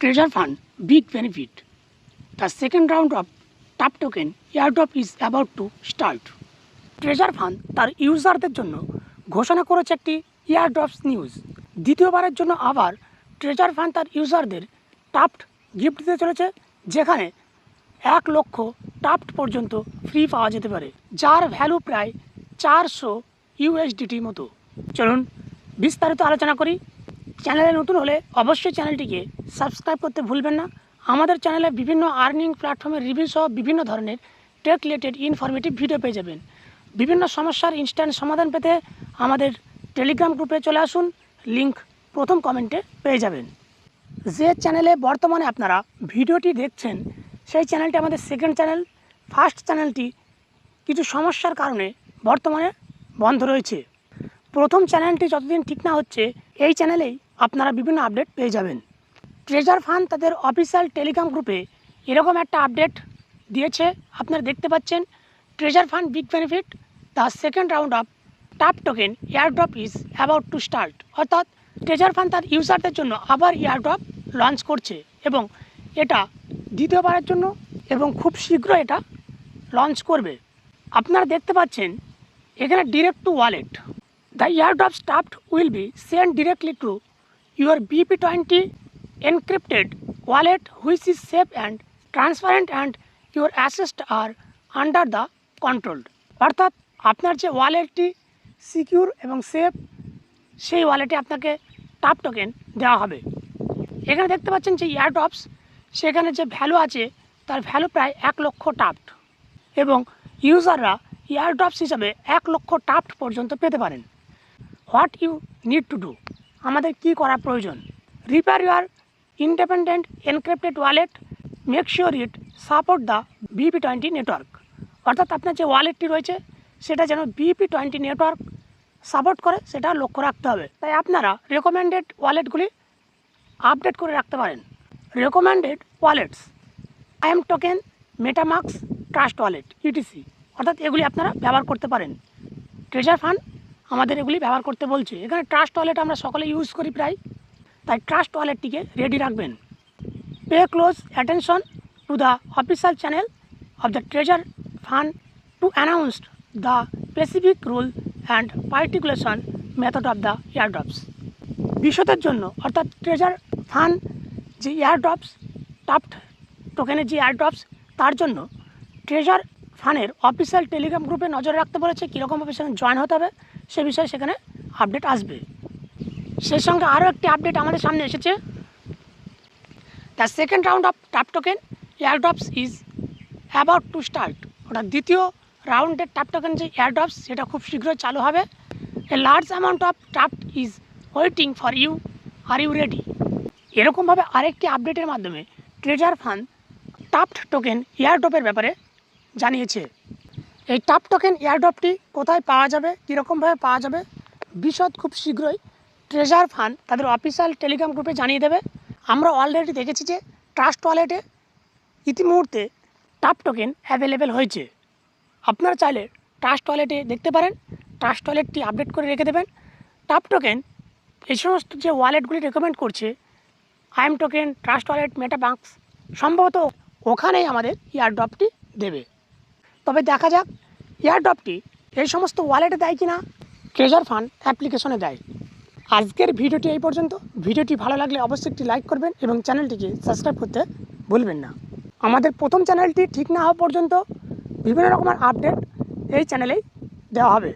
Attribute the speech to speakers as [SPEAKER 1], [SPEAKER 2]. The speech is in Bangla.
[SPEAKER 1] Treasure Fund Big Benefit. The second round of TAP token airdrop is about to start. Treasure Fund তার ইউজারদের জন্য ঘোষণা করেছে একটি এয়ারড্রপস নিউজ। দ্বিতীয়বারের জন্য আবার ট্রেজার ফান্ড তার ইউজারদের টাপ্ট গিফট দিতে চলেছে, যেখানে 1 লক্ষ টাপ্ট পর্যন্ত ফ্রি পাওয়া যেতে পারে, যার ভ্যালু প্রায় 400 ইউএসডিটি মতো। চলুন বিস্তারিত আলোচনা করি। চ্যানেলে নতুন হলে অবশ্যই চ্যানেলটিকে সাবস্ক্রাইব করতে ভুলবেন না। আমাদের চ্যানেলে বিভিন্ন আর্নিং প্ল্যাটফর্মের রিভিউ সহ বিভিন্ন ধরনের টেক রিলেটেড ইনফরমেটিভ ভিডিও পেয়ে যাবেন। বিভিন্ন সমস্যার ইনস্ট্যান্ট সমাধান পেতে আমাদের টেলিগ্রাম গ্রুপে চলে আসুন, লিংক প্রথম কমেন্টে পেয়ে যাবেন। যে চ্যানেলে বর্তমানে আপনারা ভিডিওটি দেখছেন সেই চ্যানেলটি আমাদের সেকেন্ড চ্যানেল। ফার্স্ট চ্যানেলটি কিছু সমস্যার কারণে বর্তমানে বন্ধ রয়েছে। প্রথম চ্যানেলটি যতদিন ঠিক না হচ্ছে এই চ্যানেলেই আপনারা বিভিন্ন আপডেট পেয়ে যাবেন। ট্রেজার ফান্ড তাদের অফিসিয়াল টেলিগ্রাম গ্রুপে এরকম একটা আপডেট দিয়েছে, আপনারা দেখতে পাচ্ছেন। Treasure Fund big benefit, the second round of TAP token airdrop is about to start. অর্থাৎ ট্রেজার ফান্ড তার ইউজারদের জন্য আবার এয়ারড্রপ লঞ্চ করছে এবং এটা দ্বিতীয়বারের জন্য এবং খুব শীঘ্র এটা লঞ্চ করবে। আপনারা দেখতে পাচ্ছেন এখানে direct to wallet. The airdrop TAPT will be send directly to your BP20 encrypted wallet, which is safe and transparent, and your assets are under the controlled। অর্থাৎ আপনার যে ওয়ালেটটি সিকিউর এবং সেফ, সেই ওয়ালেটে আপনাকে টাপ টোকেন দেওয়া হবে। এখানে দেখতে পাচ্ছেন যে এয়ারড্রপস, সেখানে যে ভ্যালু আছে তার ভ্যালু প্রায় 1 লক্ষ টাপ্ট এবং ইউজাররা এয়ারড্রপস হিসাবে 1 লক্ষ টাপ্ট পর্যন্ত পেতে পারেন। What you need to do, আমাদের কি করা প্রয়োজন? Repair your independent encrypted wallet, make sure it support the BP20 network. অর্থাৎ আপনার যে ওয়ালেটটি রয়েছে সেটা যেন BP20 নেটওয়ার্ক সাপোর্ট করে, সেটা লক্ষ্য রাখতে হবে। তাই আপনারা রেকমেন্ডেড ওয়ালেটগুলি আপডেট করে রাখতে পারেন। Recommended wallets IAM token, MetaMask, trust wallet ETC। অর্থাৎ এগুলি আপনারা ব্যবহার করতে পারেন। ট্রেজার ফান্ড আমাদের এগুলি ব্যবহার করতে বলছে। এখানে ট্রাস্ট ওয়ালেট আমরা সকলে ইউজ করি প্রায়, তাই ট্রাস্ট ওয়ালেটটিকে রেডি রাখবেন। Pay close attention to the official channel of the Treasure Fund to announce the specific rule and participation method of the airdrops. বিশদের জন্য অর্থাৎ ট্রেজার ফান্ড যে এয়ারড্রপস টাপ্ট টোকেনের যে এয়ারড্রপস, তার জন্য ট্রেজার ফান্ডের অফিসিয়াল টেলিগ্রাম গ্রুপে নজর রাখতে বলেছে। কীরকমভাবে সেখানে জয়েন হতে হবে সে বিষয়ে সেখানে আপডেট আসবে। সেই সঙ্গে আরও একটি আপডেট আমাদের সামনে এসেছে। The second round of TAP token airdrops is about to start. অর্থাৎ দ্বিতীয় রাউন্ডের টাপ টোকেন যে এয়ারড্রপস সেটা খুব শীঘ্রই চালু হবে। A large amount of TAPT is waiting for you, are you ready? এরকমভাবে আরেকটি আপডেটের মাধ্যমে ট্রেজার ফান্ড টাপ্ট টোকেন এয়ারড্রপের ব্যাপারে জানিয়েছে। এই টাপ টোকেন এয়ারড্রপটি কোথায় পাওয়া যাবে, কীরকমভাবে পাওয়া যাবে, বিশদ খুব শীঘ্রই ট্রেজার ফান্ড তাদের অফিসিয়াল টেলিগ্রাম গ্রুপে জানিয়ে দেবে। আমরা অলরেডি দেখেছি যে ট্রাস্ট ওয়ালেটে ইতিমুহূর্তে টাপ টোকেন অ্যাভেলেবেল হয়েছে। আপনারা চাইলে ট্রাস্ট ওয়ালেটে দেখতে পারেন, ট্রাস্ট ওয়ালেটটি আপডেট করে রেখে দেবেন। টাপ টোকেন এই সমস্ত যে ওয়ালেটগুলি রেকমেন্ড করছে, IAM token, trust wallet, MetaMask, সম্ভবত ওখানেই আমাদের এয়ারড্রপটি দেবে। তবে দেখা যাক এয়ারড্রপটি এই সমস্ত ওয়ালেটে দেয় কিনা, ট্রেজার ফান্ড অ্যাপ্লিকেশনে দেয়। আজকের ভিডিওটি এই পর্যন্ত। ভিডিওটি ভালো লাগলে অবশ্যই একটি লাইক করবেন এবং চ্যানেলটিকে সাবস্ক্রাইব করতে ভুলবেন না। আমাদের প্রথম চ্যানেলটি ঠিক না হওয়া পর্যন্ত বিভিন্ন রকমের আপডেট এই চ্যানেলেই দেওয়া হবে।